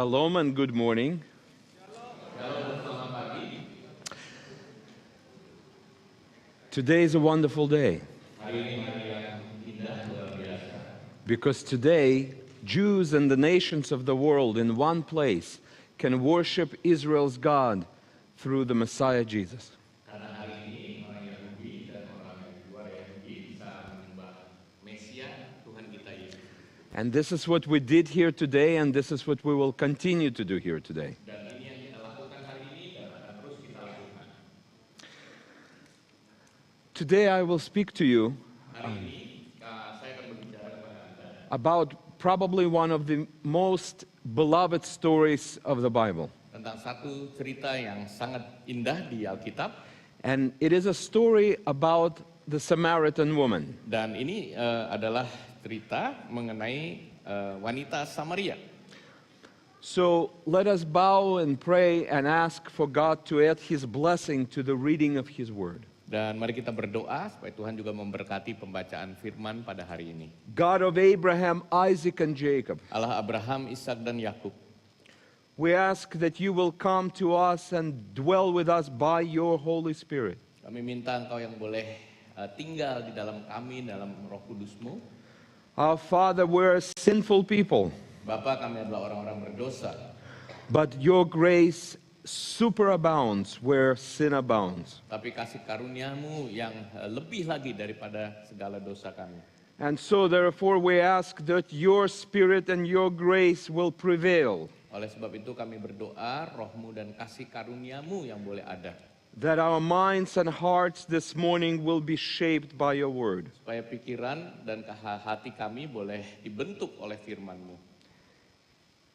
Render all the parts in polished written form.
Shalom and good morning. Today is a wonderful day. Because today, Jews and the nations of the world in one place can worship Israel's God through the Messiah Jesus. And this is what we did here today, and this is what we will continue to do here today. Today I will speak to you about probably one of the most beloved stories of the Bible. Tentang satu cerita yang sangat indah di Alkitab. And it is a story about the Samaritan woman. Dan ini adalah cerita mengenai wanita Samaria. So let us bow and pray and ask for God to add His blessing to the reading of His word. Dan mari kita berdoa supaya Tuhan juga memberkati pembacaan firman pada hari ini. God of Abraham, Isaac, and Jacob, Allah Abraham, Ishak, dan Yakub, we ask that you will come to us and dwell with us by your Holy Spirit. kami minta Engkau yang boleh tinggal di dalam kami, dalam Roh Kudus-Mu. Our Father, we're sinful people, Bapa, kami adalah orang-orang berdosa, but your grace superabounds where sin abounds. tapi kasih karunia-Mu yang lebih lagi daripada segala dosa kami. And so therefore we ask that your Spirit and your grace will prevail, Oleh sebab itu kami berdoa, Roh-Mu dan kasih karunia-Mu yang boleh ada, that our minds and hearts this morning will be shaped by your word. supaya pikiran dan hati kami boleh dibentuk oleh firman-Mu.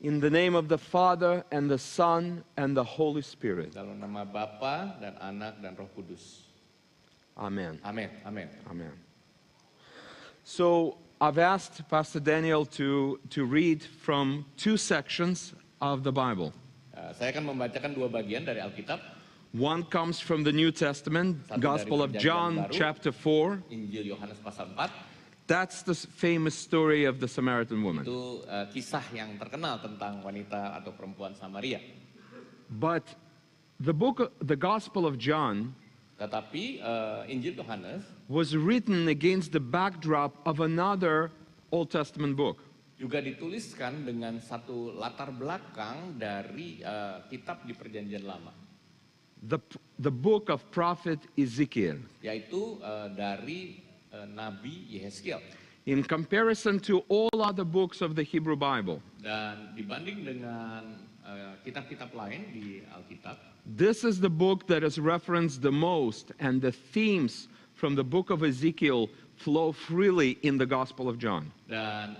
In the name of the Father and the Son and the Holy Spirit. Dalam nama Bapa dan Anak dan Roh Kudus. Amen. Amin, amin. Amen. So I've asked Pastor Daniel to read from two sections of the Bible. Saya akan membacakan dua bagian dari Alkitab. One comes from the New Testament, Satu dari Gospel of Perjanjian John, Baru. chapter 4. Injil Yohanes pasal 4. That's the famous story of the Samaritan woman. Itu kisah yang terkenal tentang wanita atau perempuan Samaria. But the Gospel of John Tetapi Injil Yohanes was written against the backdrop of another Old Testament book. juga dituliskan dengan satu latar belakang dari kitab di Perjanjian Lama, The book of prophet Ezekiel. yaitu dari Nabi Yehezkiel. In comparison to all other books of the Hebrew Bible, Dan dibanding dengan kitab-kitab lain di Alkitab, this is the book that is referenced the most, and the themes from the book of Ezekiel flow freely in the Gospel of John. dan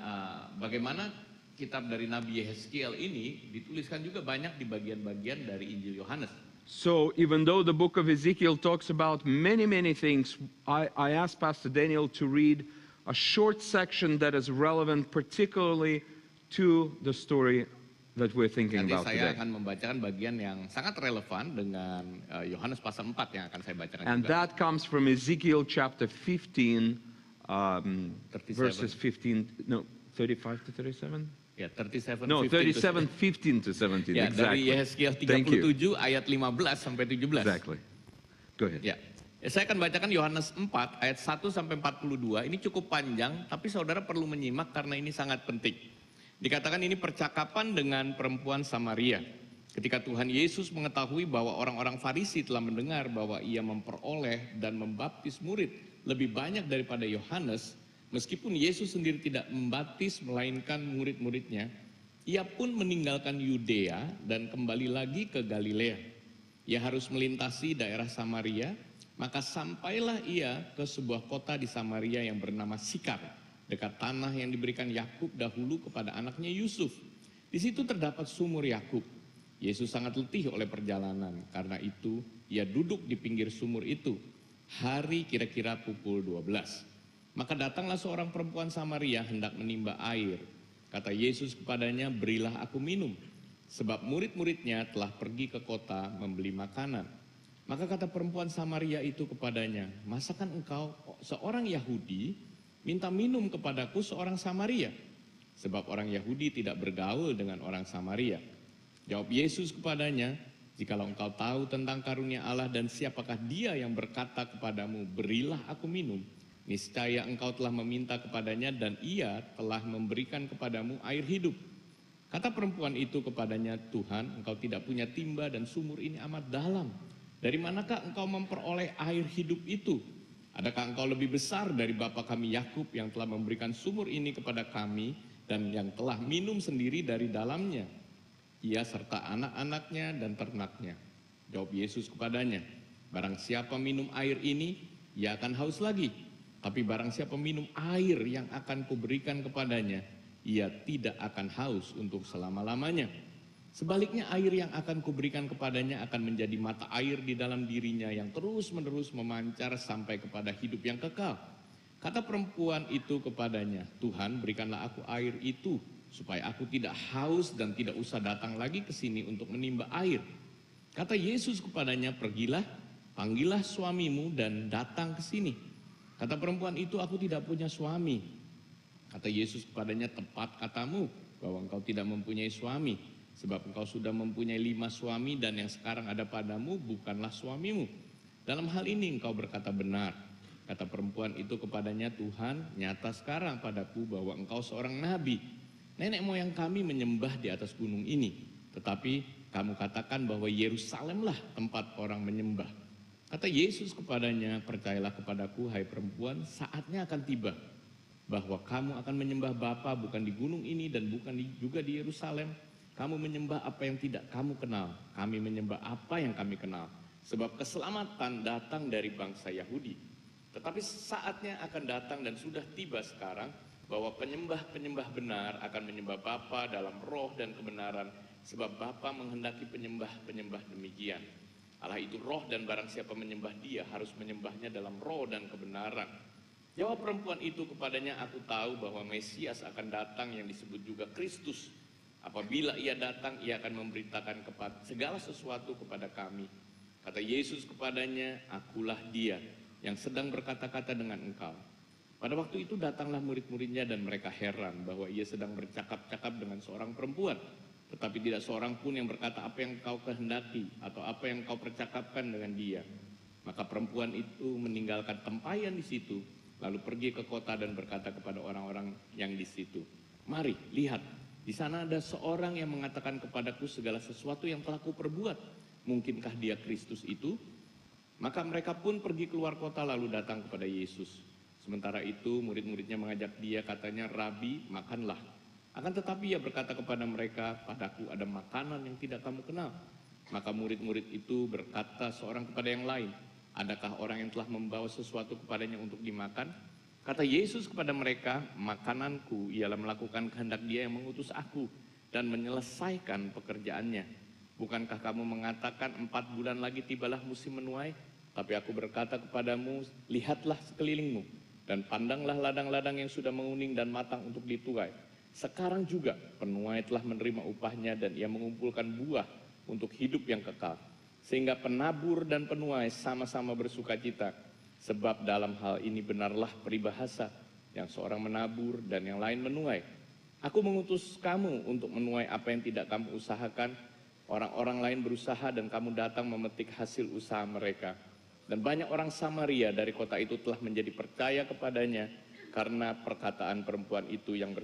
bagaimana kitab dari Nabi Yehezkiel ini dituliskan juga banyak di bagian-bagian dari Injil Yohanes. So even though the book of Ezekiel talks about many things, I asked Pastor Daniel to read a short section that is relevant particularly to the story that we're thinking Nanti about saya today. akan membacakan bagian yang sangat relevan dengan Yohanes pasal 4 yang akan saya bacakan And juga. that comes from Ezekiel chapter 15, 37. verses 15, no, 35 to 37? Ya, 37, No, 37, 15 to 17, Ya, dari exactly. Yehezkiel Thank you. 37 ayat 15 sampai 17. Exactly. Go ahead. Ya. Saya akan bacakan Yohanes 4 ayat 1 sampai 42. Ini cukup panjang, tapi saudara perlu menyimak karena ini sangat penting. Dikatakan ini percakapan dengan perempuan Samaria. Ketika Tuhan Yesus mengetahui bahwa orang-orang Farisi telah mendengar bahwa ia memperoleh dan membaptis murid lebih banyak daripada Yohanes, meskipun Yesus sendiri tidak membaptis melainkan murid-muridnya, ia pun meninggalkan Yudea dan kembali lagi ke Galilea. Ia harus melintasi daerah Samaria, maka sampailah ia ke sebuah kota di Samaria yang bernama Sikar, dekat tanah yang diberikan Yakub dahulu kepada anaknya Yusuf. Di situ terdapat sumur Yakub. Yesus sangat letih oleh perjalanan, karena itu ia duduk di pinggir sumur itu. Hari kira-kira pukul 12. Maka datanglah seorang perempuan Samaria hendak menimba air. Kata Yesus kepadanya, berilah aku minum. Sebab murid-muridnya telah pergi ke kota membeli makanan. Maka kata perempuan Samaria itu kepadanya, masakan engkau seorang Yahudi minta minum kepadaku seorang Samaria? Sebab orang Yahudi tidak bergaul dengan orang Samaria. Jawab Yesus kepadanya, "Jikalau engkau tahu tentang karunia Allah dan siapakah dia yang berkata kepadamu, berilah aku minum, niscaya engkau telah meminta kepadanya dan ia telah memberikan kepadamu air hidup." Kata perempuan itu kepadanya, "Tuhan, engkau tidak punya timba dan sumur ini amat dalam. Dari manakah engkau memperoleh air hidup itu? Adakah engkau lebih besar dari bapa kami Yakub yang telah memberikan sumur ini kepada kami dan yang telah minum sendiri dari dalamnya, ia serta anak-anaknya dan ternaknya?" Jawab Yesus kepadanya, "Barang siapa minum air ini, ia akan haus lagi. Tapi barang siapa minum air yang akan kuberikan kepadanya, ia tidak akan haus untuk selama-lamanya. Sebaliknya air yang akan kuberikan kepadanya akan menjadi mata air di dalam dirinya yang terus-menerus memancar sampai kepada hidup yang kekal." Kata perempuan itu kepadanya, "Tuhan, berikanlah aku air itu, supaya aku tidak haus dan tidak usah datang lagi ke sini untuk menimba air." Kata Yesus kepadanya, "Pergilah, panggillah suamimu dan datang ke sini." Kata perempuan itu, "Aku tidak punya suami." Kata Yesus kepadanya, "Tepat katamu bahwa engkau tidak mempunyai suami, sebab engkau sudah mempunyai 5 suami dan yang sekarang ada padamu bukanlah suamimu. Dalam hal ini engkau berkata benar." Kata perempuan itu kepadanya, "Tuhan, nyata sekarang padaku bahwa engkau seorang nabi. Nenek moyang kami menyembah di atas gunung ini, tetapi kamu katakan bahwa Yerusalemlah tempat orang menyembah." Kata Yesus kepadanya, "Percayalah kepadaku, hai perempuan, saatnya akan tiba bahwa kamu akan menyembah Bapa bukan di gunung ini dan bukan juga di Yerusalem. Kamu menyembah apa yang tidak kamu kenal, kami menyembah apa yang kami kenal. Sebab keselamatan datang dari bangsa Yahudi. Tetapi saatnya akan datang dan sudah tiba sekarang bahwa penyembah-penyembah benar akan menyembah Bapa dalam roh dan kebenaran, sebab Bapa menghendaki penyembah-penyembah demikian. Allah itu roh dan barang siapa menyembah dia harus menyembahnya dalam roh dan kebenaran." Jawab perempuan itu kepadanya, "Aku tahu bahwa Mesias akan datang yang disebut juga Kristus. Apabila ia datang, ia akan memberitakan segala sesuatu kepada kami." Kata Yesus kepadanya, "Akulah dia yang sedang berkata-kata dengan engkau." Pada waktu itu datanglah murid-muridnya dan mereka heran bahwa ia sedang bercakap-cakap dengan seorang perempuan. Tetapi tidak seorang pun yang berkata apa yang kau kehendaki atau apa yang kau percakapkan dengan dia. Maka perempuan itu meninggalkan tempayan di situ, lalu pergi ke kota dan berkata kepada orang-orang yang di situ, "Mari, lihat, di sana ada seorang yang mengatakan kepadaku segala sesuatu yang telah kuperbuat. Mungkinkah dia Kristus itu?" Maka mereka pun pergi keluar kota lalu datang kepada Yesus. Sementara itu murid-muridnya mengajak dia, katanya, "Rabi, makanlah." Akan tetapi ia berkata kepada mereka, "Padaku ada makanan yang tidak kamu kenal." Maka murid-murid itu berkata seorang kepada yang lain, "Adakah orang yang telah membawa sesuatu kepadanya untuk dimakan?" Kata Yesus kepada mereka, "Makananku ialah melakukan kehendak dia yang mengutus aku dan menyelesaikan pekerjaannya. Bukankah kamu mengatakan 4 bulan lagi tibalah musim menuai? Tapi aku berkata kepadamu, lihatlah sekelilingmu dan pandanglah ladang-ladang yang sudah menguning dan matang untuk dituai. Sekarang juga penuai telah menerima upahnya dan ia mengumpulkan buah untuk hidup yang kekal. Sehingga penabur dan penuai sama-sama bersukacita. Sebab dalam hal ini benarlah peribahasa, yang seorang menabur dan yang lain menuai. Aku mengutus kamu untuk menuai apa yang tidak kamu usahakan. Orang-orang lain berusaha dan kamu datang memetik hasil usaha mereka." Dan banyak orang Samaria dari kota itu telah menjadi percaya kepadanya karena perkataan perempuan itu yang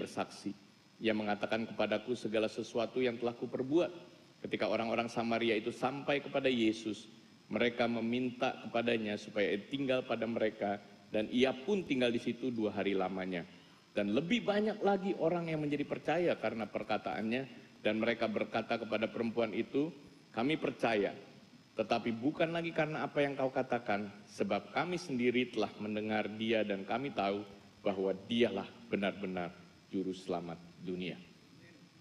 bersaksi. Ia mengatakan kepadaku segala sesuatu yang telah kuperbuat. Ketika orang-orang Samaria itu sampai kepada Yesus, mereka meminta kepadanya supaya ia tinggal pada mereka, dan ia pun tinggal di situ 2 hari lamanya. Dan lebih banyak lagi orang yang menjadi percaya karena perkataannya, dan mereka berkata kepada perempuan itu, "Kami percaya, tetapi bukan lagi karena apa yang kau katakan, sebab kami sendiri telah mendengar dia dan kami tahu bahwa dialah benar-benar juru selamat dunia."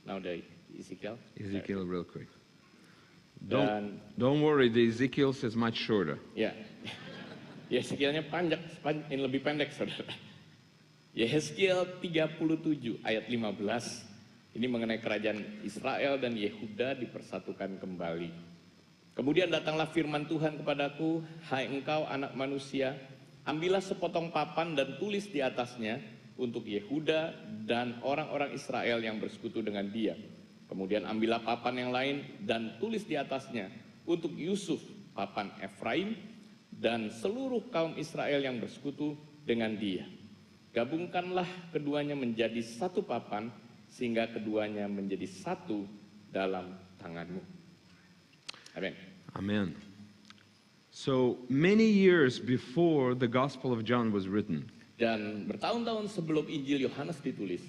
Now dari Ezekiel. Ezekiel real quick. Dan Don't worry, the Ezekiel is much shorter. ya, Yeskielnya ini lebih pendek, saudara. Yehezkiel 37 ayat 15. Ini mengenai kerajaan Israel dan Yehuda dipersatukan kembali. "Kemudian datanglah firman Tuhan kepadaku, hai engkau anak manusia, ambillah sepotong papan dan tulis di atasnya untuk Yehuda dan orang-orang Israel yang bersekutu dengan dia. Kemudian ambillah papan yang lain dan tulis di atasnya, untuk Yusuf papan Efraim dan seluruh kaum Israel yang bersekutu dengan dia. Gabungkanlah keduanya menjadi satu papan, sehingga keduanya menjadi satu dalam tanganmu. Amin. Amen. So many years before the Gospel of John was written, Dan bertahun-tahun sebelum Injil Yohanes ditulis,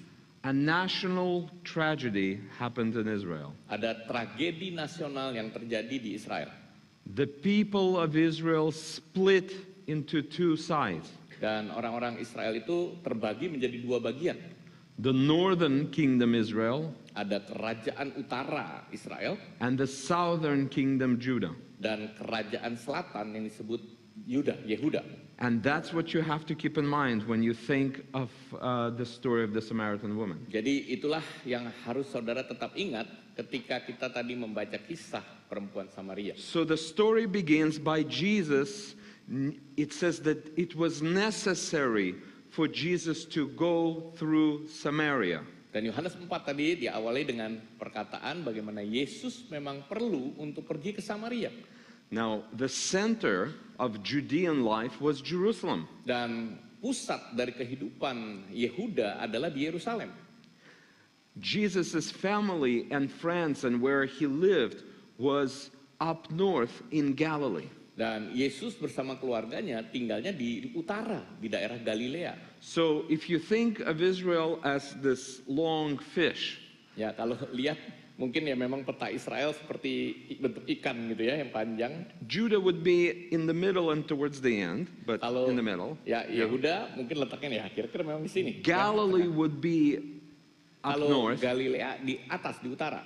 a national tragedy happened in Israel. ada tragedi nasional yang terjadi di Israel. The people of Israel split into two sides. Dan orang-orang Israel itu terbagi menjadi dua bagian. The northern kingdom Israel Ada kerajaan utara Israel and the southern kingdom Judah. dan kerajaan selatan yang disebut Yehuda. And that's what you have to keep in mind when you think of the story of the Samaritan woman. Jadi itulah yang harus saudara tetap ingat ketika kita tadi membaca kisah perempuan Samaria. So the story begins by Jesus. It says that it was necessary for Jesus to go through Samaria. Dan Yohanes 4 tadi diawali dengan perkataan bagaimana Yesus memang perlu untuk pergi ke Samaria. Now, the center of Judean life was Jerusalem. Dan pusat dari kehidupan Yehuda adalah di Yerusalem. Jesus' family and friends and where he lived was up north in Galilee. Dan Yesus bersama keluarganya tinggalnya di utara, di daerah Galilea. So if you think of Israel as this long fish, Ya, kalau lihat mungkin ya memang peta Israel seperti bentuk ikan gitu ya, yang panjang. Judah would be in the middle and towards the end, but Kalau in the middle. ya Yehuda mungkin letaknya ya kira-kira memang di sini. Galilee would be up Kalau north, Galilea di atas, di utara.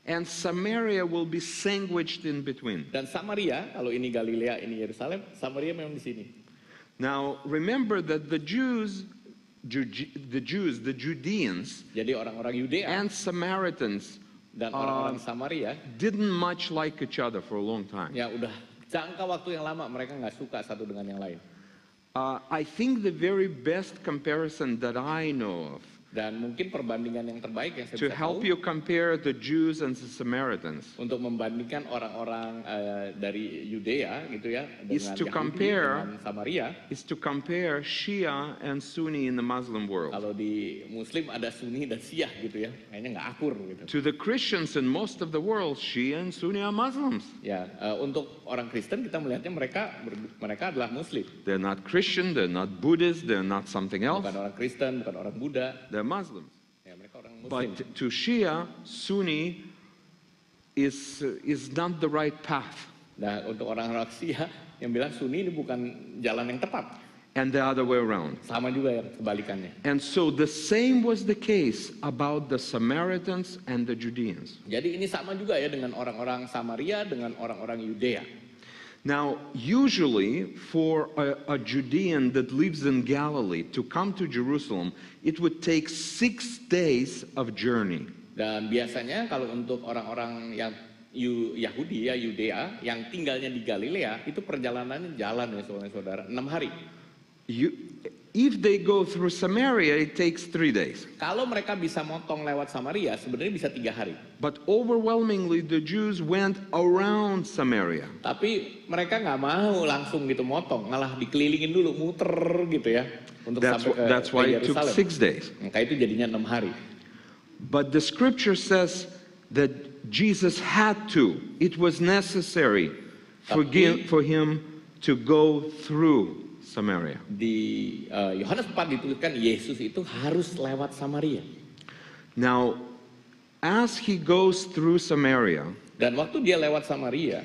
and Samaria will be sandwiched in between. Dan Samaria, kalau ini Galilea, ini Yerusalem, Samaria memang di sini. Now, remember that the Judeans Jadi orang-orang Yudea and Samaritans dan orang-orang Samaria didn't much like each other for a long time. ya udah jangka waktu yang lama mereka nggak suka satu dengan yang lain. I think the very best comparison that I know of Dan mungkin perbandingan yang terbaik yang saya to bisa help tahu you compare the Jews and the Samaritans untuk membandingkan orang-orang dari Yudea gitu ya Is dengan to Yahudi compare- dengan Samaria. is to compare Shia and Sunni in the Muslim world Kalau di Muslim ada Sunni dan Syiah gitu ya, kayaknya nggak akur gitu. to the Christians in most of the world. Shia and Sunni are Muslims. Ya, untuk orang Kristen kita melihatnya mereka adalah Muslim, They're not Christian, they're not Buddhist, they're not something else. bukan orang Kristen, bukan orang Buddha. They're Muslims. Ya, mereka orang Muslim. But to Shia, Sunni is not the right path, Nah, untuk orang Syiah yang bilang Sunni ini bukan jalan yang tepat, and the other way around. sama juga yang kebalikannya. And so the same was the case about the Samaritans and the Judeans. Jadi ini sama juga ya dengan orang-orang Samaria dengan orang-orang Yudea. Now, usually for a Judean that lives in Galilee to come to Jerusalem, it would take 6 days of journey. Dan biasanya kalau untuk orang-orang yang Yahudi ya Yudea yang tinggalnya di Galilea itu perjalanannya jalan ya saudara 6 hari. If they go through Samaria, it takes 3 days. Kalau mereka bisa motong lewat Samaria sebenarnya bisa 3 hari. But overwhelmingly, the Jews went around Samaria. Tapi mereka nggak mau langsung gitu motong, malah dikelilingin dulu, muter gitu ya untuk sampai ke That's why it took Yerusalem. 6 days. Maka itu jadinya 6 hari. But the scripture says that Jesus had to. It was necessary for him to go through Samaria. Di Yohanes 4 dituliskan Yesus itu harus lewat Samaria. Now, as he goes through Samaria, Dan waktu dia lewat Samaria,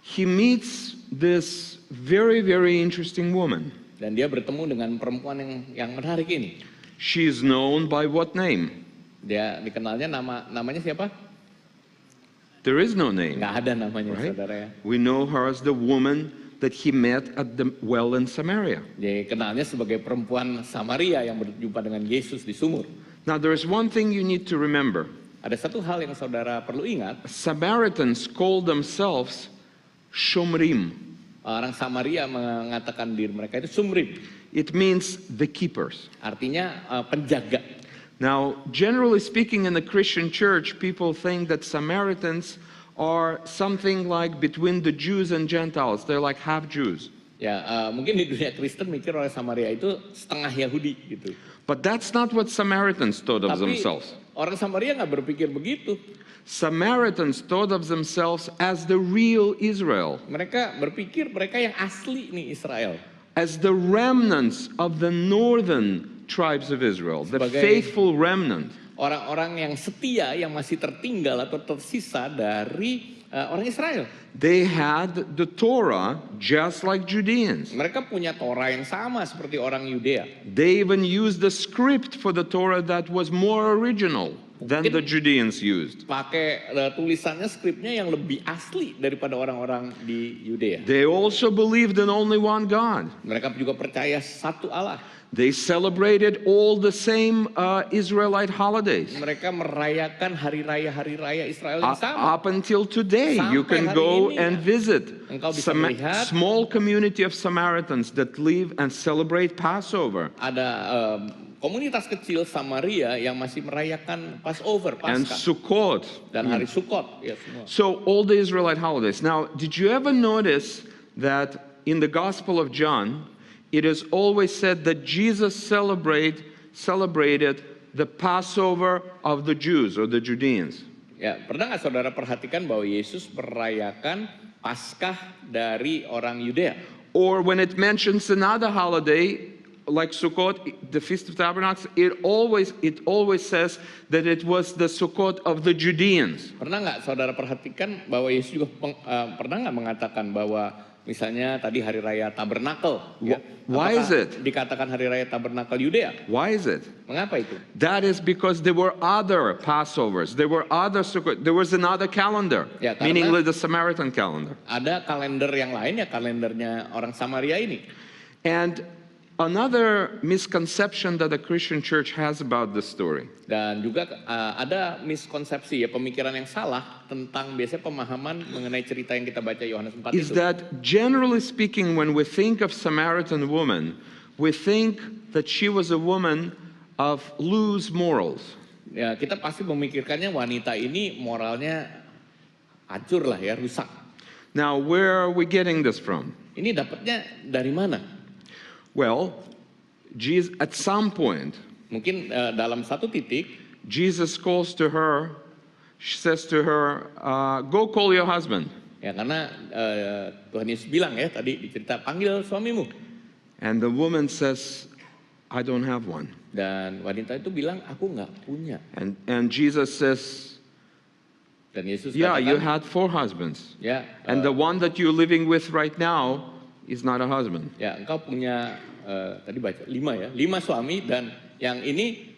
he meets this very, very interesting woman. dan dia bertemu dengan perempuan yang menarik ini. She is known by what name? Dia dikenalnya namanya siapa? There is no name, Nggak ada namanya right? saudara ya. We know her as the woman that he met at the well in Samaria. Dia kenalnya sebagai perempuan Samaria yang berjumpa dengan Yesus di sumur. Now, there is one thing you need to remember. Ada satu hal yang saudara perlu ingat, Samaritans call themselves Shomrim. orang Samaria mengatakan diri mereka itu sumrim, It means the keepers. artinya penjaga. Now, generally speaking, in the Christian church, people think that Samaritans are something like between the Jews and Gentiles. They're like half Jews. Ya, mungkin di dunia Kristen mikir orang Samaria itu setengah Yahudi gitu. But that's not what Samaritans thought of Tapi themselves. orang Samaria nggak berpikir begitu. Samaritans thought of themselves as the real Israel, Mereka berpikir mereka yang asli nih Israel. as the remnants of the northern tribes of Israel, the Sebagai- faithful remnant. Orang-orang yang setia yang masih tertinggal atau tersisa dari orang Israel. They had the Torah just like Judeans. Mereka punya Torah yang sama seperti orang Yudea. They even used the script for the Torah that was more original than the Judeans used. Pakai tulisannya, skripnya yang lebih asli daripada orang-orang di Yudea. They also believed in only one God. Mereka juga percaya satu Allah. They celebrated all the same Israelite holidays. Mereka merayakan hari raya Israel yang sama. Up until today, you Sampai can hari go ini, and ya. visit Engkau bisa some melihat. small community of Samaritans that live and celebrate Passover Ada komunitas kecil Samaria yang masih merayakan Passover, and Paskah, Sukkot. dan hari Sukkot, ya semua. So all the Israelite holidays. Now, did you ever notice that in the Gospel of John, it is always said that Jesus celebrated the Passover of the Jews or the Judeans? Ya, pernah nggak saudara perhatikan bahwa Yesus merayakan Paskah dari orang Yudea? Or when it mentions another holiday, like Sukkot, the Feast of Tabernacles, it always says that it was the Sukkot of the Judeans. Pernah nggak saudara perhatikan bahwa Yesus juga pernah nggak mengatakan bahwa misalnya tadi hari raya Tabernakel? Ya, Why is apakah it? dikatakan hari raya Tabernakel Yudea? Why is it? Mengapa itu? That is because there were other Passovers, there were other Sukkot, there was another calendar, Ya, karena- meaning the Samaritan calendar. Ada kalender yang lain ya, kalendernya orang Samaria ini. And another misconception that the Christian church has about this story Dan juga ada miskonsepsi ya, pemikiran yang salah tentang biasanya pemahaman mengenai cerita yang kita baca Yohanes 4 is itu. that generally speaking, when we think of Samaritan woman, we think that she was a woman of loose morals. Ya, kita pasti memikirkannya wanita ini moralnya hancur lah ya, rusak. Now, where are we getting this from? Ini dapatnya dari mana? Well, Jesus, at some point, Mungkin dalam satu titik Jesus calls to her, she says to her, go call your husband. ya, karena Tuhan Yesus bilang ya tadi di cerita, panggil suamimu. And the woman says, I don't have one. Dan wanita itu bilang, aku nggak punya. And Jesus says, Dan Yesus yeah, you katakan, had 4 husbands. ya, And the one that you're living with right now is not a husband. ya engkau punya tadi baca 5 ya, 5 suami dan yang ini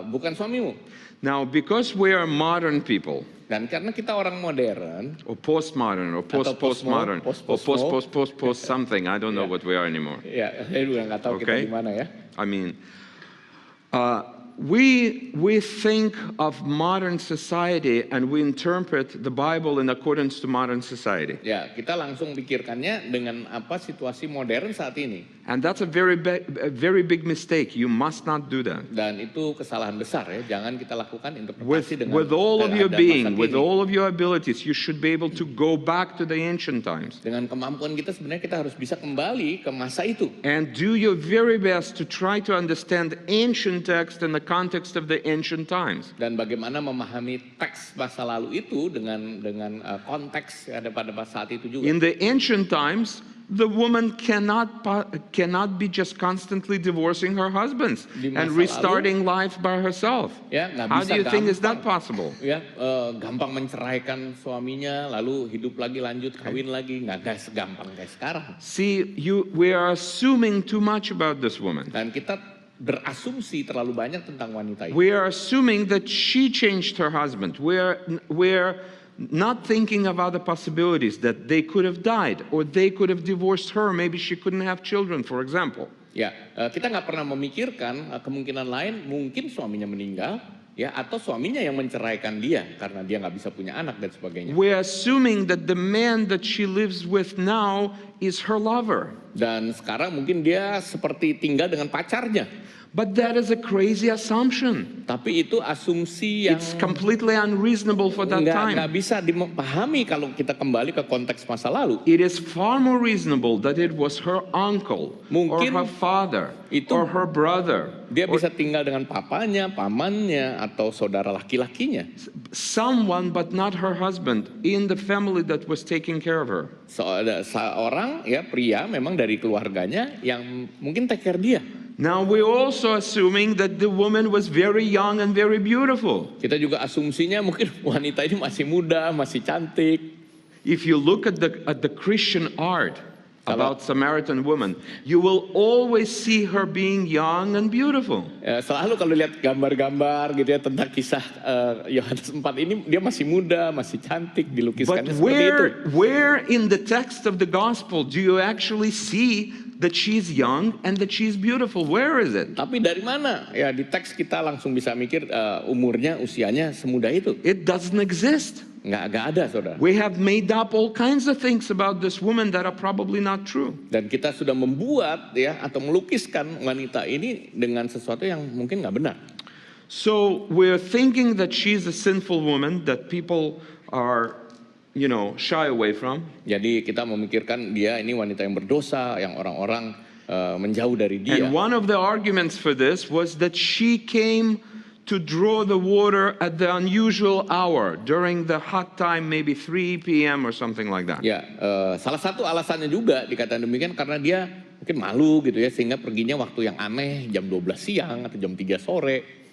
bukan suamimu. Now, because we are modern people, Dan karena kita orang modern, or postmodern, or Atau postmodern, postmo, or post something, I don't know Yeah. what we are anymore. ya saya juga nggak tahu kita Okay. di mana ya. I mean, we think of modern society and we interpret the Bible in accordance to modern society. Ya, kita langsung pikirkannya dengan apa situasi modern saat ini. And that's a very big mistake. You must not do that. Dan itu kesalahan besar ya, jangan kita lakukan interpretasi dengan With all of your keadaan being, masa with kini. all of your abilities, you should be able to go back to the ancient times Dengan kemampuan kita sebenarnya kita harus bisa kembali ke masa itu. and do your very best to try to understand ancient text in the context of the ancient times. Dan bagaimana memahami teks masa lalu itu dengan konteks ada pada saat itu juga. In the ancient times, the woman cannot be just constantly divorcing her husbands Di and masa restarting life by herself. Ya, nggak How bisa do you think is that gampang. possible? Ya, gampang menceraikan suaminya, lalu hidup lagi, lanjut kawin lagi, nggak guys segampang kayak sekarang. See, we are assuming too much about this woman. Dan kita berasumsi terlalu banyak tentang wanita itu. We are assuming that she changed her husband. We're not thinking of other possibilities, that they could have died or they could have divorced her. Maybe she couldn't have children, for example. Ya, kita nggak pernah memikirkan kemungkinan lain, mungkin suaminya meninggal, ya, atau suaminya yang menceraikan dia karena dia nggak bisa punya anak dan sebagainya. We're assuming that the man that she lives with now is her lover. Dan sekarang mungkin dia seperti tinggal dengan pacarnya. But that is a crazy assumption. Tapi itu asumsi yang It's completely unreasonable for that nggak time. bisa dipahami kalau kita kembali ke konteks masa lalu. It is far more reasonable that it was her uncle or Mungkin her father itu or her brother, Dia bisa tinggal dengan papanya, pamannya, atau saudara laki-lakinya. someone but not her husband in the family that was taking care of her. Ada seorang ya pria memang dari keluarganya yang mungkin take care dia. Now we're also assuming that the woman was very young and very beautiful. Kita juga asumsinya mungkin wanita ini masih muda, masih cantik. If you look at the Christian art about Samaritan woman, you will always see her being young and beautiful. Selalu kalau lihat gambar-gambar gitu ya tentang kisah Yohanes 4 ini, dia masih muda, masih cantik, But dilukiskannya seperti itu. where in the text of the gospel do you actually see that she's young and that she's beautiful? Where is it? Tapi dari mana? Ya di teks kita langsung bisa mikir umurnya, usianya semudah itu. It doesn't exist. Nggak ada, saudara. We have made up all kinds of things about this woman that are probably not true. Dan kita sudah membuat ya atau melukiskan wanita ini dengan sesuatu yang mungkin nggak benar. So we're thinking that she's a sinful woman that people are, shy away from. Jadi kita memikirkan dia ini wanita yang berdosa, yang orang-orang menjauh dari dia. And one of the arguments for this was that she came to draw the water at the unusual hour during the hot time, maybe 3 p.m. or something like that. Ya, salah satu alasannya juga dikatakan demikian karena dia mungkin malu gitu ya sehingga perginya waktu yang aneh jam 12 siang atau jam 3 sore.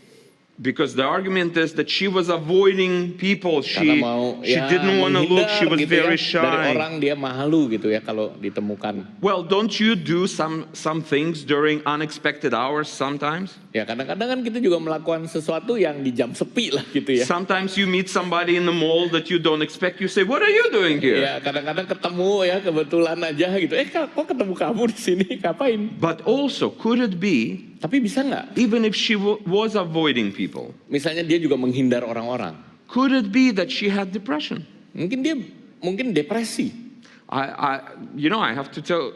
Because the argument is that she was avoiding people. Karena She, mau she didn't want to look. She was gitu ya, very dari shy. orang dia malu gitu ya kalau ditemukan. Well, don't you do some things during unexpected hours sometimes? Ya kadang-kadang kan kita juga melakukan sesuatu yang di jam sepi lah gitu ya. Sometimes you meet somebody in the mall that you don't expect. You say, "What are you doing here?" Ya kadang-kadang ketemu ya kebetulan aja gitu. Kok ketemu kamu di sini ngapain? But also, could it be, Tapi bisa nggak? even if she was avoiding people, Misalnya dia juga menghindar orang-orang. could it be that she had depression? Mungkin depresi. I have to tell,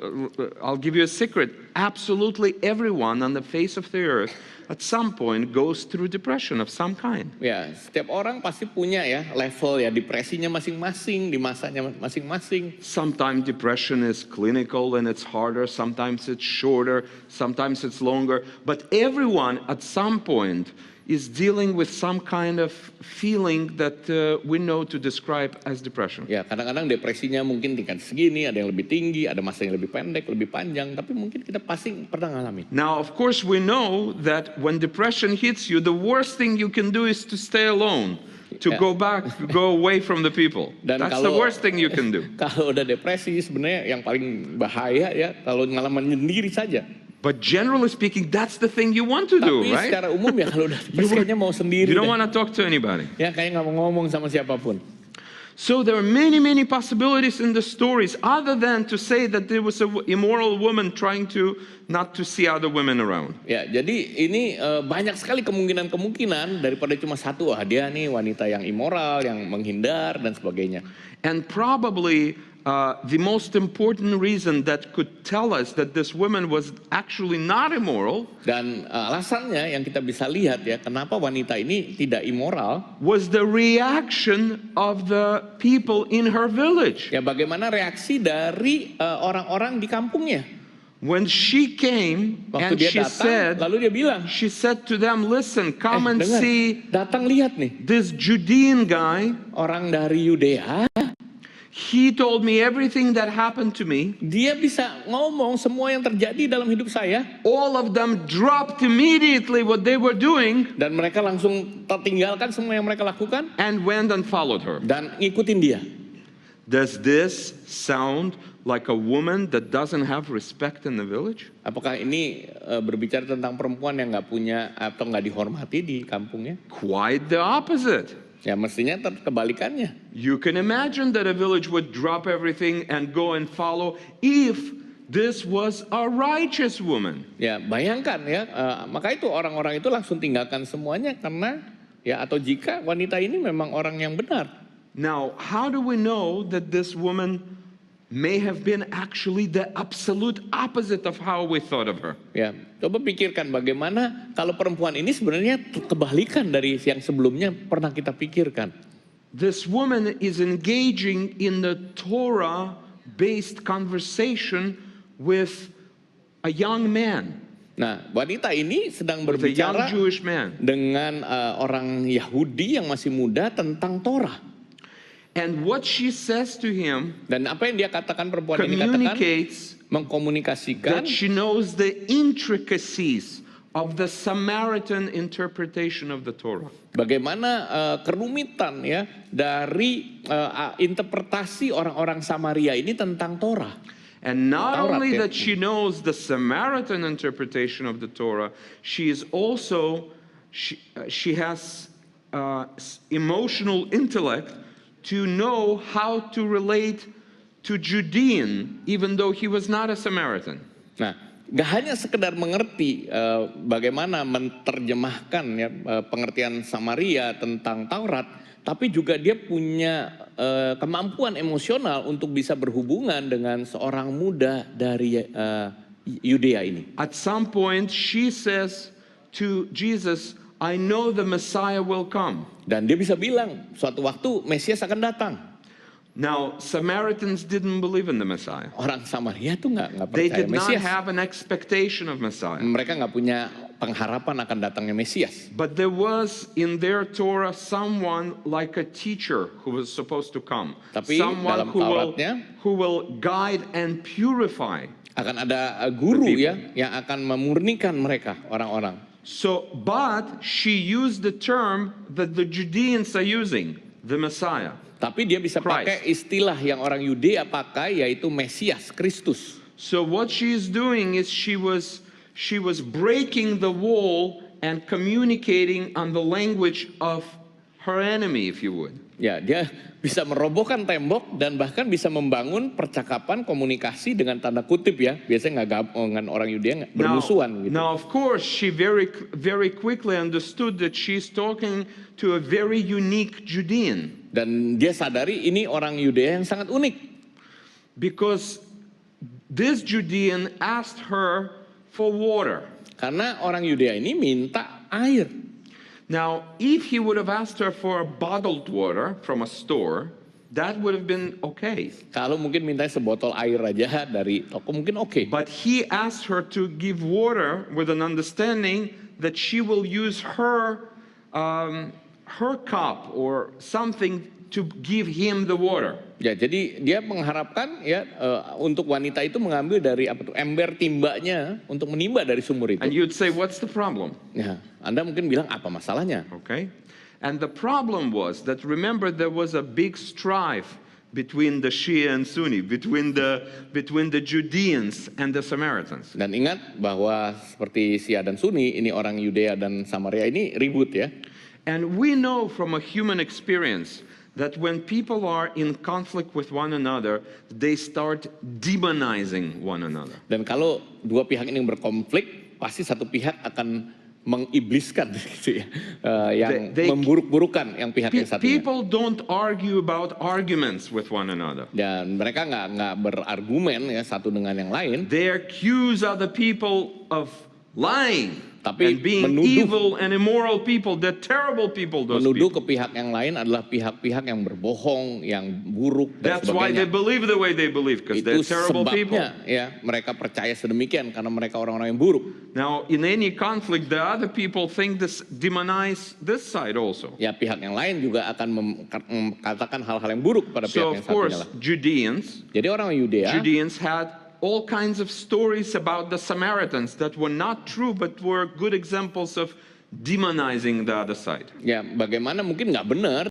I'll give you a secret. Absolutely everyone on the face of the earth at some point goes through depression of some kind. Ya, setiap orang pasti punya ya level ya depresinya masing-masing di masanya masing-masing. Sometimes depression is clinical and it's harder, sometimes it's shorter, sometimes it's longer. But everyone at some point is dealing with some kind of feeling that we know to describe as depression. Ya, kadang-kadang depresinya mungkin tingkat segini, ada yang lebih tinggi, ada masa yang lebih pendek, lebih panjang, tapi mungkin kita pasti pernah ngalamin. Now, of course, we know that when depression hits you, the worst thing you can do is to stay alone, to Yeah. go away from the people. Dan That's the kalau- worst thing you can do. Kalau udah depresi sebenarnya yang paling bahaya ya kalau ngalamin sendiri saja. But generally speaking, that's the thing you want to do, Tapi right? secara umum ya kalau udah depresi kayaknya mau sendiri You don't deh. want to talk to anybody. Ya kayaknya nggak mau ngomong sama siapapun. So there are many, many possibilities in the stories other than to say that there was an immoral woman trying to not to see other women around. Ya, jadi ini banyak sekali kemungkinan daripada cuma satu, dia nih wanita yang immoral, yang menghindar dan sebagainya. And probably the most important reason that could tell us that this woman was actually not immoral Dan alasannya yang kita bisa lihat ya, kenapa wanita ini tidak immoral, was the reaction of the people in her village. ya bagaimana reaksi dari orang-orang di kampungnya. When she came Waktu and dia she datang, lalu dia bilang, she said to them, "Listen, come and dengar, see datang lihat nih, this Judean guy. orang dari Yudea, He told me everything that happened to me. dia bisa ngomong semua yang terjadi dalam hidup saya, All of them dropped immediately what they were doing dan mereka langsung tertinggalkan semua yang mereka lakukan, and went and followed her." dan ngikutin dia. Does this sound like a woman that doesn't have respect in the village? Apakah ini berbicara tentang perempuan yang nggak punya atau nggak dihormati di kampungnya? Quite the opposite. Ya mestinya kebalikannya. You can imagine that a village would drop everything and go and follow if this was a righteous woman. Ya bayangkan ya, maka itu orang-orang itu langsung tinggalkan semuanya karena ya atau jika wanita ini memang orang yang benar. Now, how do we know that this woman may have been actually the absolute opposite of how we thought of her. Ya, coba pikirkan bagaimana kalau perempuan ini sebenarnya kebalikan dari yang sebelumnya pernah kita pikirkan. This woman is engaging in the Torah-based conversation with a young man, Nah, wanita ini sedang with a young berbicara Jewish man. dengan orang Yahudi yang masih muda tentang Torah. And what she says to him Dan apa yang dia katakan, perempuan ini katakan, communicates mengkomunikasikan that she knows the intricacies of the Samaritan interpretation of the Torah. bagaimana kerumitan ya dari interpretasi orang-orang Samaria ini tentang Torah. And not Taurat, only ya. that she knows the Samaritan interpretation of the Torah, she is also, she has emotional intellect to know how to relate to Judean, even though he was not a Samaritan. Nah, gak hanya sekedar mengerti bagaimana menerjemahkan ya, pengertian Samaria tentang Taurat, tapi juga dia punya kemampuan emosional untuk bisa berhubungan dengan seorang muda dari Yudea ini. At some point, she says to Jesus, I know the Messiah will come. Dan dia bisa bilang, suatu waktu Mesias akan datang. Now, Samaritans didn't believe in the Messiah. Orang Samaria tuh nggak They percaya did not Mesias. have an expectation of Messiah. Mereka nggak punya pengharapan akan datangnya Mesias. But there was in their Torah someone like a teacher who was supposed to come. Tapi Someone dalam Tauratnya who will guide and purify. akan ada guru The ya yang akan memurnikan mereka, orang-orang. So, but she used the term that the Judeans are using, the Messiah. Tapi dia bisa pakai istilah yang orang Yudea pakai, yaitu Mesias, Kristus. So what she is doing is she was breaking the wall and communicating on the language of her enemy, if you would. Ya, dia bisa merobohkan tembok dan bahkan bisa membangun percakapan komunikasi dengan tanda kutip ya. Biasanya dengan orang Yudea bermusuhan gitu. Now, of course, she very quickly understood that she's talking to a very unique Judean. Dan dia sadari ini orang Yudea yang sangat unik. Because this Judean asked her for water. Karena orang Yudea ini minta air. Now, if he would have asked her for a bottled water from a store, that would have been okay. Kalau mungkin minta sebotol air aja dari toko mungkin oke. But he asked her to give water with an understanding that she will use her cup or something to give him the water. Ya, jadi dia mengharapkan ya untuk wanita itu mengambil dari ember timbanya untuk menimba dari sumur itu. And you'd say, what's the problem? Ya, Anda mungkin bilang apa masalahnya? Okay. And the problem was that, remember, there was a big strife between the Shia and Sunni, between the Judeans and the Samaritans. Dan ingat bahwa seperti Syiah dan Sunni, ini orang Yudea dan Samaria ini ribut ya. And we know from a human experience that when people are in conflict with one another, they start demonizing one another. Dan kalau dua pihak ini berkonflik, pasti satu pihak akan mengibliskan gitu ya, yang memburuk-burukan yang pihak yang satunya. People don't argue about arguments with one another. Dan mereka nggak berargumen ya satu dengan yang lain. They accuse other people of lying. Tapi and being evil and immoral people, the terrible people, those menuduh people. ke pihak yang lain adalah pihak-pihak yang berbohong, yang buruk dan That's why they sebagainya. believe the way they believe, because they're Itu terrible people. sebabnya ya mereka percaya sedemikian karena mereka orang-orang yang buruk. Now, in any conflict, the other people think this demonize this side also. Ya pihak yang lain juga akan mengatakan hal-hal yang buruk pada So pihak yang of course, satunya lah. Judeans Jadi orang Judeans had all kinds of stories about the Samaritans that were not true, but were good examples of demonizing the other side. ya bagaimana mungkin nggak benar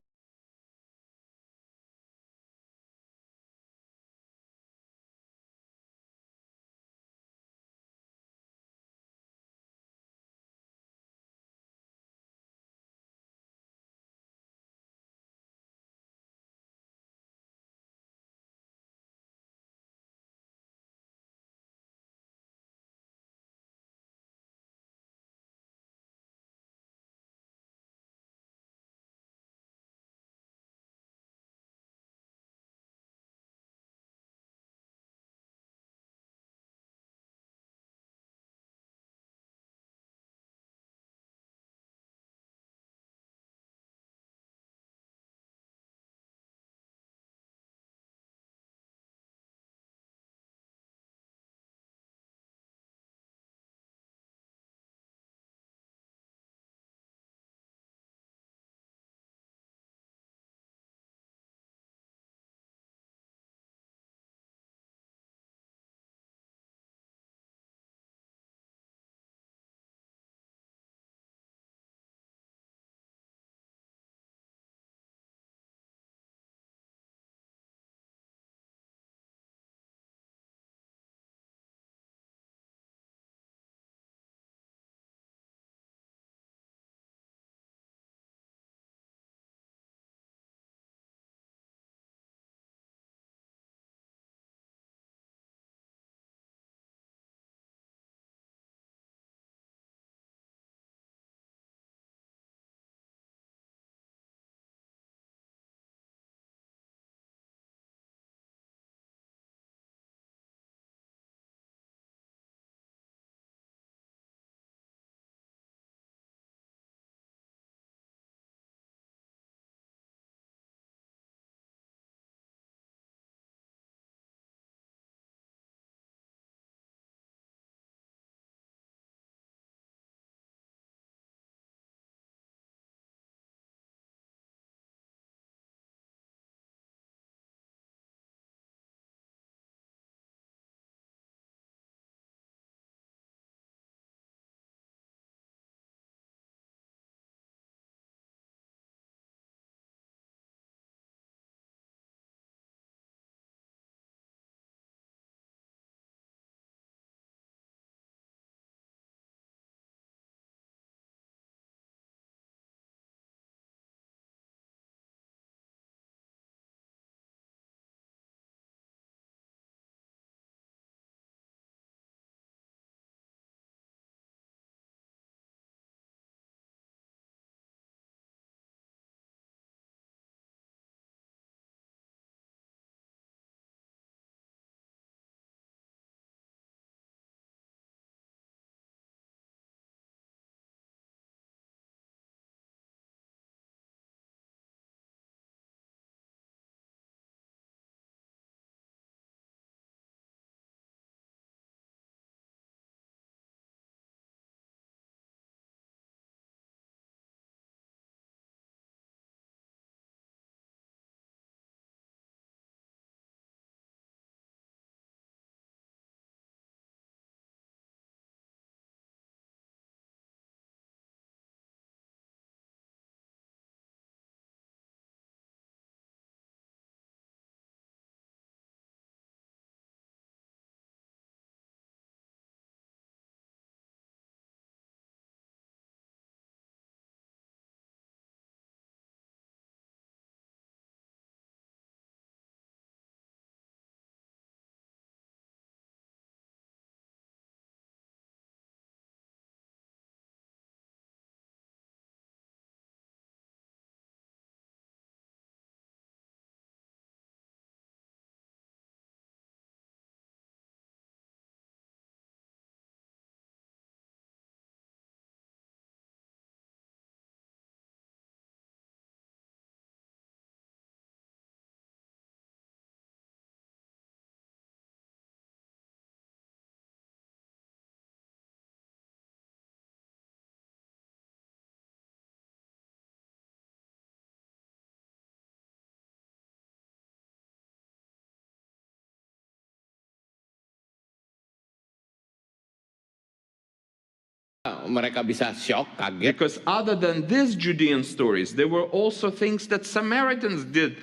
mereka bisa shock, kaget? Because other than these Judean stories, there were also things that Samaritans did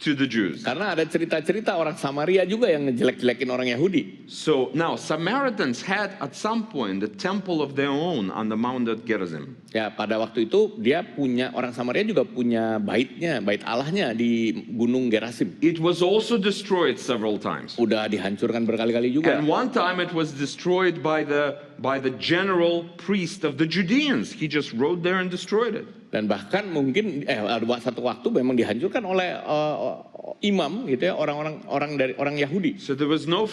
to the Jews. Karena ada cerita-cerita orang Samaria juga yang ngejelek-jelekin orang Yahudi. So now Samaritans had at some point a temple of their own on the Mount of Gerizim. Ya, pada waktu itu orang Samaria juga punya baitnya, bait Allahnya di Gunung Gerazim. It was also destroyed several times. Udah dihancurkan berkali-kali juga. And one time it was destroyed by the general priest of the Judeans. He just rode there and destroyed it. Dan bahkan mungkin ada satu waktu memang dihancurkan oleh imam gitu ya, orang Yahudi. So there was no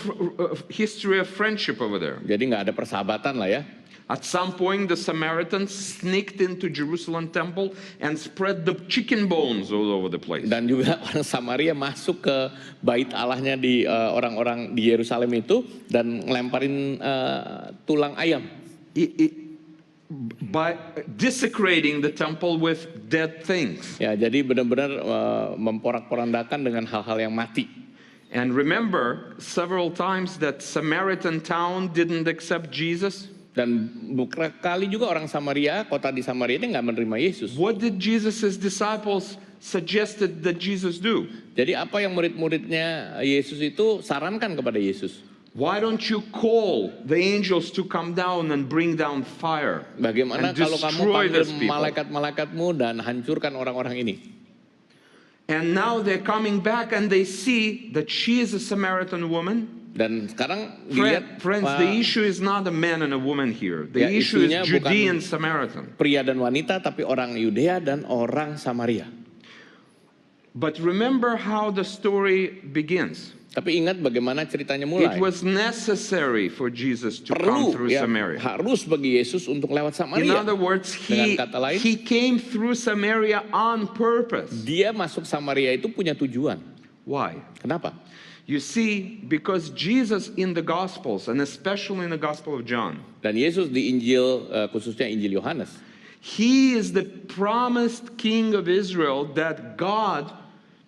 history of friendship over there. Jadi nggak ada persahabatan lah ya. At some point, the Samaritans sneaked into Jerusalem temple and spread the chicken bones all over the place. Dan juga orang Samaria masuk ke bait Allahnya di orang-orang di Yerusalem itu dan ngelemparin tulang ayam. By desecrating the temple with dead things. Ya, jadi benar-benar memporak-porandakan dengan hal-hal yang mati. And remember several times that Samaritan town didn't accept Jesus. Dan beberapa kali juga orang Samaria, kota di Samaria ini nggak menerima Yesus. What did Jesus' disciples suggested that Jesus do? Jadi apa yang murid-muridnya Yesus itu sarankan kepada Yesus? Why don't you call the angels to come down and bring down fire? Bagaimana and kalau kamu destroy panggil these people? malaikat-malaikatmu dan hancurkan orang-orang ini? And now they're coming back and they see that she is a Samaritan woman. Dan sekarang dilihat Friends, the issue is not a man and a woman here. The Ya, issue is isunya Judean bukan Samaritan. pria dan wanita, tapi orang Yudea dan orang Samaria. But remember how the story begins. Tapi ingat bagaimana ceritanya It mulai. was necessary for Jesus to come Perlu through ya, Samaria. harus bagi Yesus untuk lewat In Samaria. other words, Dengan kata lain, he came through Samaria on purpose. dia masuk Samaria itu punya tujuan. Why? Kenapa? You see, because Jesus in the Gospels, and especially in the Gospel of John, Dan Yesus di Injil, khususnya Injil Yohanes, he is the promised king of Israel that God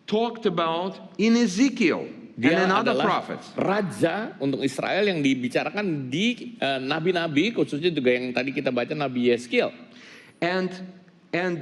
talked about in Ezekiel and dia in other adalah prophets. raja untuk Israel yang dibicarakan di nabi-nabi, khususnya juga yang tadi kita baca Nabi Yeskiel. And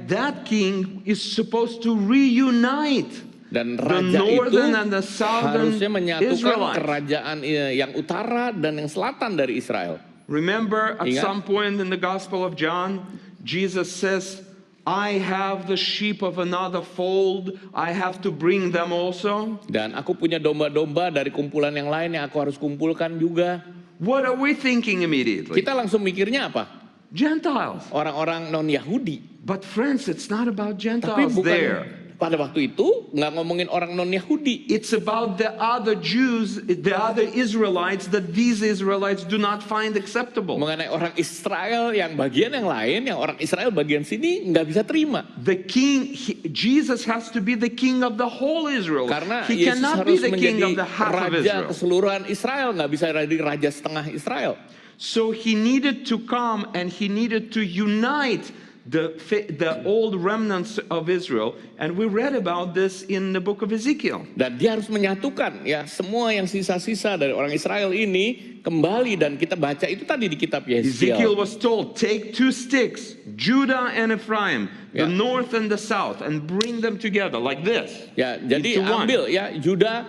that king is supposed to reunite Dan the raja itu northern and the southern harusnya menyatukan Israelites. kerajaan yang utara dan yang selatan dari Israel. Remember, at Ingat? some point in the Gospel of John, Jesus says, I have the sheep of another fold, I have to bring them also. Dan aku punya domba-domba dari kumpulan yang lain yang aku harus kumpulkan juga. What are we thinking immediately? Kita langsung mikirnya apa? Gentiles. Orang-orang non-Yahudi. But friends, it's not about Tapi Gentiles bukan there. pada waktu itu nggak ngomongin orang non-Yahudi. It's about the other Jews, the other Israelites that these Israelites do not find acceptable. Mengenai orang Israel yang bagian yang lain, yang orang Israel bagian sini nggak bisa terima. The king, Jesus has to be the king of the whole Israel. Karena He Yesus cannot be harus the king of menjadi the half of raja Israel. keseluruhan Israel, nggak bisa jadi raja setengah Israel. So he needed to come and he needed to unite the old remnants of Israel, and we read about this in the book of Ezekiel. Dan dia harus menyatukan ya semua yang sisa-sisa dari orang Israel ini kembali, dan kita baca itu tadi di kitab Ezekiel Yeskiel. was told, take two sticks, Judah and Ephraim, the Yeah. north and the south, and bring them together like this. Ya, jadi Into one. ambil ya Juda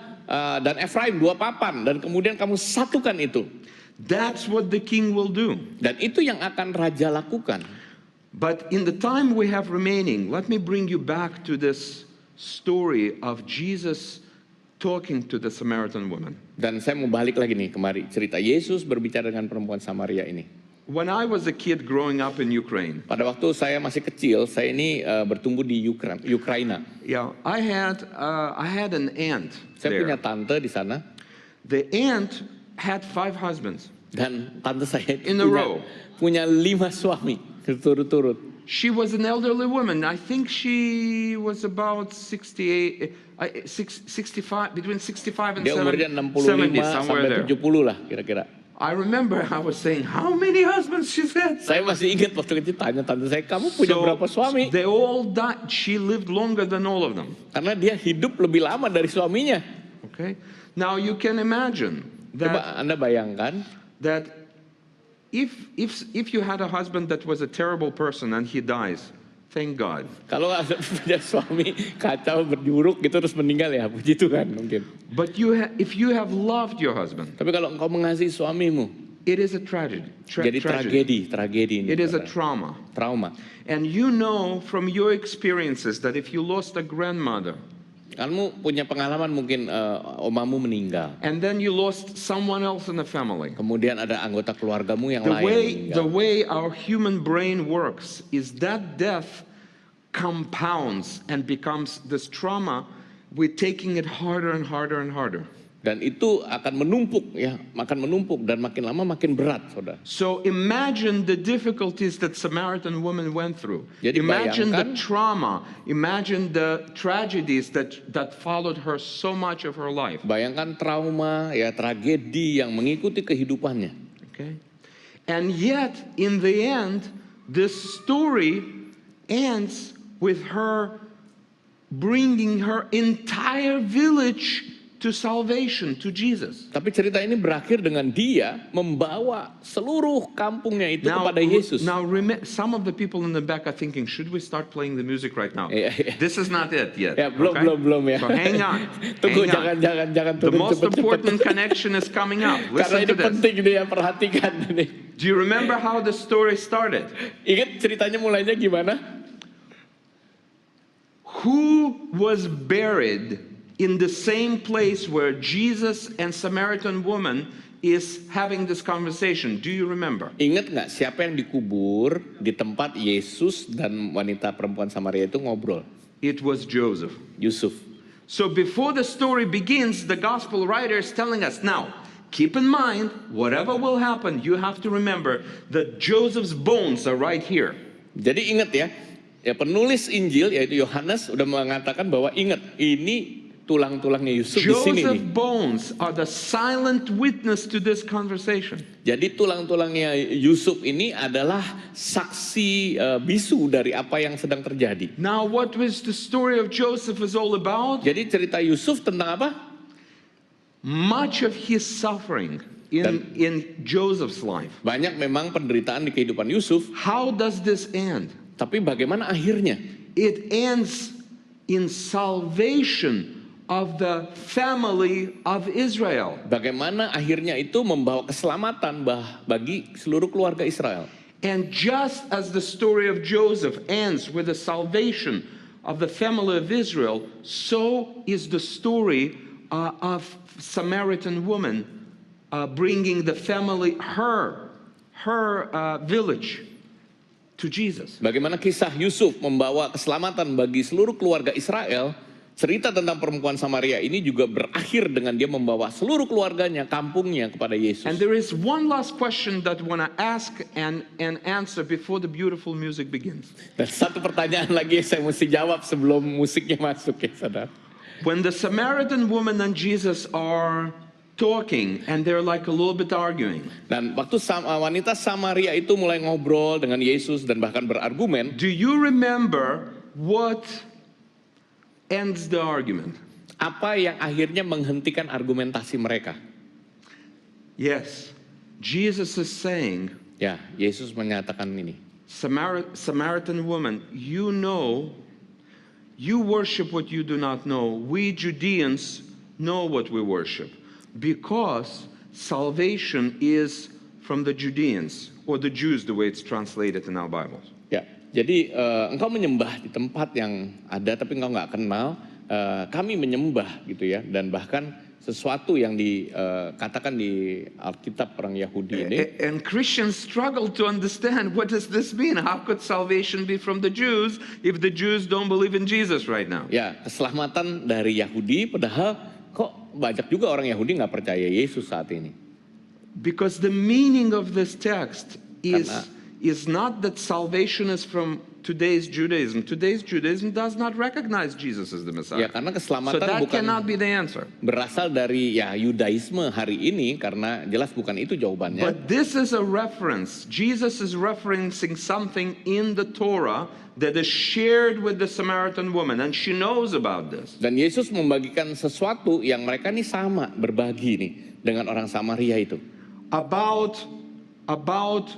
dan Efraim dua papan, dan kemudian kamu satukan itu. That's what the king will do. Dan itu yang akan raja lakukan. But in the time we have remaining, let me bring you back to this story of Jesus talking to the Samaritan woman. Dan saya mau balik lagi nih kemari cerita Yesus berbicara dengan perempuan Samaria ini. When I was a kid growing up in Ukraine, Pada waktu saya masih kecil, saya ini bertumbuh di Ukraina. yeah, I had an aunt Saya punya there. tante di sana, The aunt had 5 husbands. dan tante saya In a row. punya 5 suami berturut-turut. She was an elderly woman. I think she was about 65, between 65 and Dia umurnya 70, 65 somewhere sampai there. 70 lah kira-kira. I remember I was saying, how many husbands she said? Saya masih ingat waktu kecil tanya tante saya, kamu punya berapa suami? They all died. She lived longer than all of them. Karena dia hidup lebih lama dari suaminya. Okay. Now you can imagine Coba that Anda bayangkan, that if you had a husband that was a terrible person and he dies, thank God. Kalau punya suami kacau berjuruk gitu terus meninggal ya puji Tuhan mungkin. But if you have loved your husband, Tapi kalau engkau mengasihi suamimu, it is a tragedy. jadi tragedi ini. It is a saudara. Trauma. And you know from your experiences that if you lost a grandmother, Kamu punya pengalaman mungkin omamu meninggal. and then you lost someone else in the family. Kemudian ada anggota keluargamu yang The lain meninggal. way our human brain works is that death compounds and becomes this trauma. We're taking it harder and harder and harder. Dan itu akan menumpuk ya, makin menumpuk dan makin lama makin berat, saudara. So imagine the difficulties that Samaritan woman went through. Jadi Imagine the bayangkan- trauma. Imagine the tragedies that followed her so much of her life. Bayangkan trauma ya, tragedi yang mengikuti kehidupannya. Okay? And yet, in the end, this story ends with her bringing her entire village to salvation, to Jesus. Tapi cerita ini berakhir dengan dia membawa seluruh kampungnya itu kepada Yesus. Now some of the people in the back are thinking, should we start playing the music right now? Iya. This is not it yet. Ya, belum ya. So hang on. Tunggu, hang on. jangan The turun most cepet-cepet. important connection is coming up. Karena Listen ini to this. penting dia perhatikan ini. Do you remember how the story started? Ingat ceritanya mulainya gimana? Who was buried in the same place where Jesus and Samaritan woman is having this conversation? Do you remember? Ingat nggak siapa yang dikubur di tempat Yesus dan wanita perempuan Samaria itu ngobrol? It was Joseph. Yusuf. So before the story begins, the gospel writer is telling us, now, keep in mind, whatever will happen, you have to remember that Joseph's bones are right here. Jadi ingat ya penulis Injil yaitu Yohanes udah mengatakan bahwa ingat ini tulang-tulangnya Yusuf di sini nih. Joseph's bones are the silent witness to this conversation. Jadi tulang-tulangnya Yusuf ini adalah saksi bisu dari apa yang sedang terjadi. Now, what was the story of Joseph is all about? Jadi cerita Yusuf tentang apa? Much of his suffering in Joseph's life. Banyak memang penderitaan di kehidupan Yusuf, How does this end? tapi bagaimana akhirnya? It ends in salvation of the family of Israel. Bagaimana akhirnya itu membawa keselamatan bagi seluruh keluarga Israel. And just as the story of Joseph ends with the salvation of the family of Israel, so is the story of Samaritan woman bringing the family, her village to Jesus. Bagaimana kisah Yusuf membawa keselamatan bagi seluruh keluarga Israel, cerita tentang perempuan Samaria ini juga berakhir dengan dia membawa seluruh keluarganya, kampungnya kepada Yesus. And there is one last question that I want to ask and answer before the beautiful music begins. Dan satu pertanyaan lagi yang saya mesti jawab sebelum musiknya masuk ya saudara. When the Samaritan woman and Jesus are talking and they're like a little bit arguing, Dan waktu wanita Samaria itu mulai ngobrol dengan Yesus dan bahkan berargumen, do you remember what ends the argument? apa yang akhirnya menghentikan argumentasi mereka? Yes, Jesus is saying, Ya, Yesus menyatakan ini. Samaritan woman, you know, you worship what you do not know. We Judeans know what we worship because salvation is from the Judeans or the Jews, the way it's translated in our Bibles. Ya, jadi engkau menyembah di tempat yang ada tapi engkau nggak kenal. Kami menyembah gitu ya, dan bahkan sesuatu yang dikatakan di Alkitab orang Yahudi ini. And Christians struggle to understand, what does this mean? How could salvation be from the Jews if the Jews don't believe in Jesus right now? Ya, keselamatan dari Yahudi, padahal kok banyak juga orang Yahudi nggak percaya Yesus saat ini. Because the meaning of this text Karena- is not that salvation is from today's Judaism. Today's Judaism does not recognize Jesus as the Ya, Messiah. karena So keselamatan that bukan cannot be the answer. berasal dari ya Yudaisme hari ini, karena jelas bukan itu jawabannya. But this is a reference. Jesus is referencing something in the Torah that is shared with the Samaritan woman, and she knows about this. Dan Yesus membagikan sesuatu yang mereka nih sama berbagi nih dengan orang Samaria itu. About about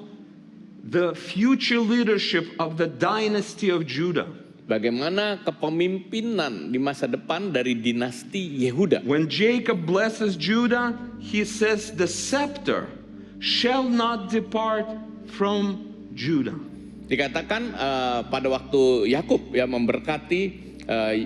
the future leadership of the dynasty of Judah. Bagaimana kepemimpinan di masa depan dari dinasti Yehuda. When Jacob blesses Judah, he says the scepter shall not depart from Judah. Dikatakan pada waktu Yakub ya memberkati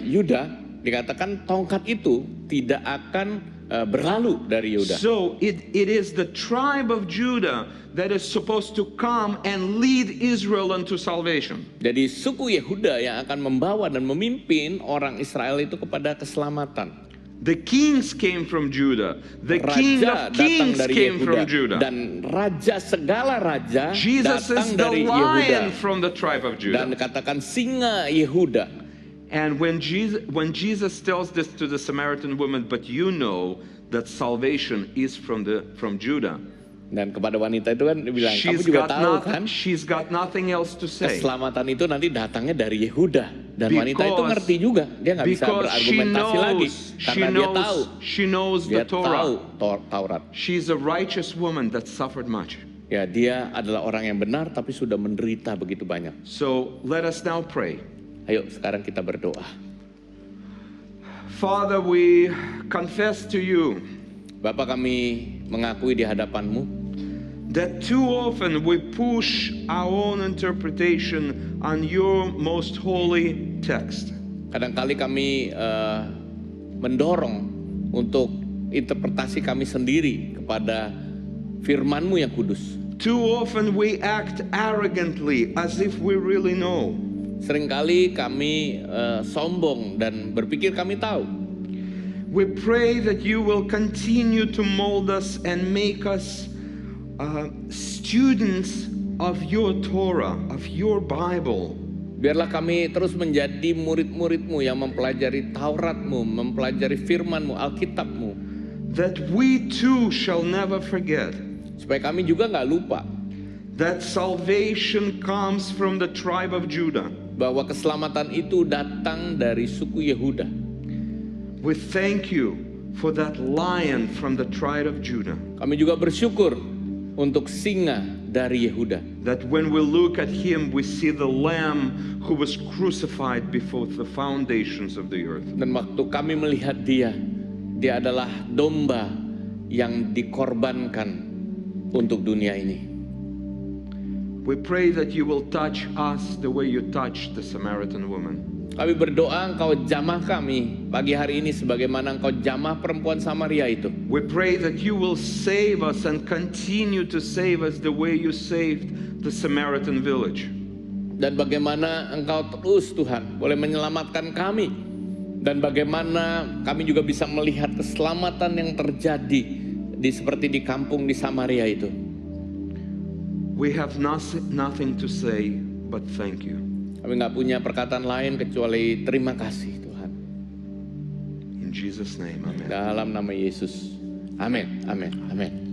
Yuda, dikatakan tongkat itu tidak akan berlalu dari Yuda. So it is the tribe of Judah that is supposed to come and lead Israel unto salvation. Jadi suku Yehuda yang akan membawa dan memimpin orang Israel itu kepada keselamatan. The kings came from Judah. The king Raja of datang kings dari came Yehuda from Judah. dan raja segala raja Jesus datang is the dari lion Yehuda from the tribe of dan Judah. dikatakan singa Yehuda. And when Jesus tells this to the Samaritan woman, but you know that salvation is from Judah. Dan kepada wanita itu kan dia bilang, kamu juga tahu kan she's got nothing else to say. keselamatan itu nanti datangnya dari Yehuda. Dan wanita itu Because- ngerti juga, dia nggak bisa Because berargumentasi lagi karena dia tahu, she knows dia the Torah. tahu Taurat. She's a righteous woman that suffered much. Ya, dia adalah orang yang benar tapi sudah menderita begitu banyak. So let us now pray. Ayo sekarang kita berdoa. Father, we confess to you Bapa, kami mengakui di hadapan-Mu that too often we push our own interpretation on your most holy text. kadang-kali kami mendorong untuk interpretasi kami sendiri kepada firman-Mu yang kudus. Too often we act arrogantly as if we really know. Seringkali kami sombong dan berpikir kami tahu. We pray that you will continue to mold us and make us students of your Torah, of your Bible. Biarlah kami terus menjadi murid-murid-Mu yang mempelajari Taurat-Mu, mempelajari firman-Mu, Alkitab-Mu. That we too shall never forget Supaya kami juga nggak lupa that salvation comes from the tribe of Judah. bahwa keselamatan itu datang dari suku Yehuda. We thank you for that lion from the tribe of Judah. Kami juga bersyukur untuk singa dari Yehuda. That when we look at him, we see the lamb who was crucified before the foundations of the earth. Dan waktu kami melihat dia, dia adalah domba yang dikorbankan untuk dunia ini. We pray that you will touch us the way you touched the Samaritan woman. Kami berdoa Engkau jamah kami pagi hari ini sebagaimana Engkau jamah perempuan Samaria itu. We pray that you will save us and continue to save us the way you saved the Samaritan village. Dan bagaimana Engkau terus Tuhan boleh menyelamatkan kami. Dan bagaimana kami juga bisa melihat keselamatan yang terjadi seperti di kampung di Samaria itu. We have nothing to say but thank you. Kami nggak punya perkataan lain kecuali terima kasih Tuhan. In Jesus' name, amen. Dalam nama Yesus. Amin, amin, amin.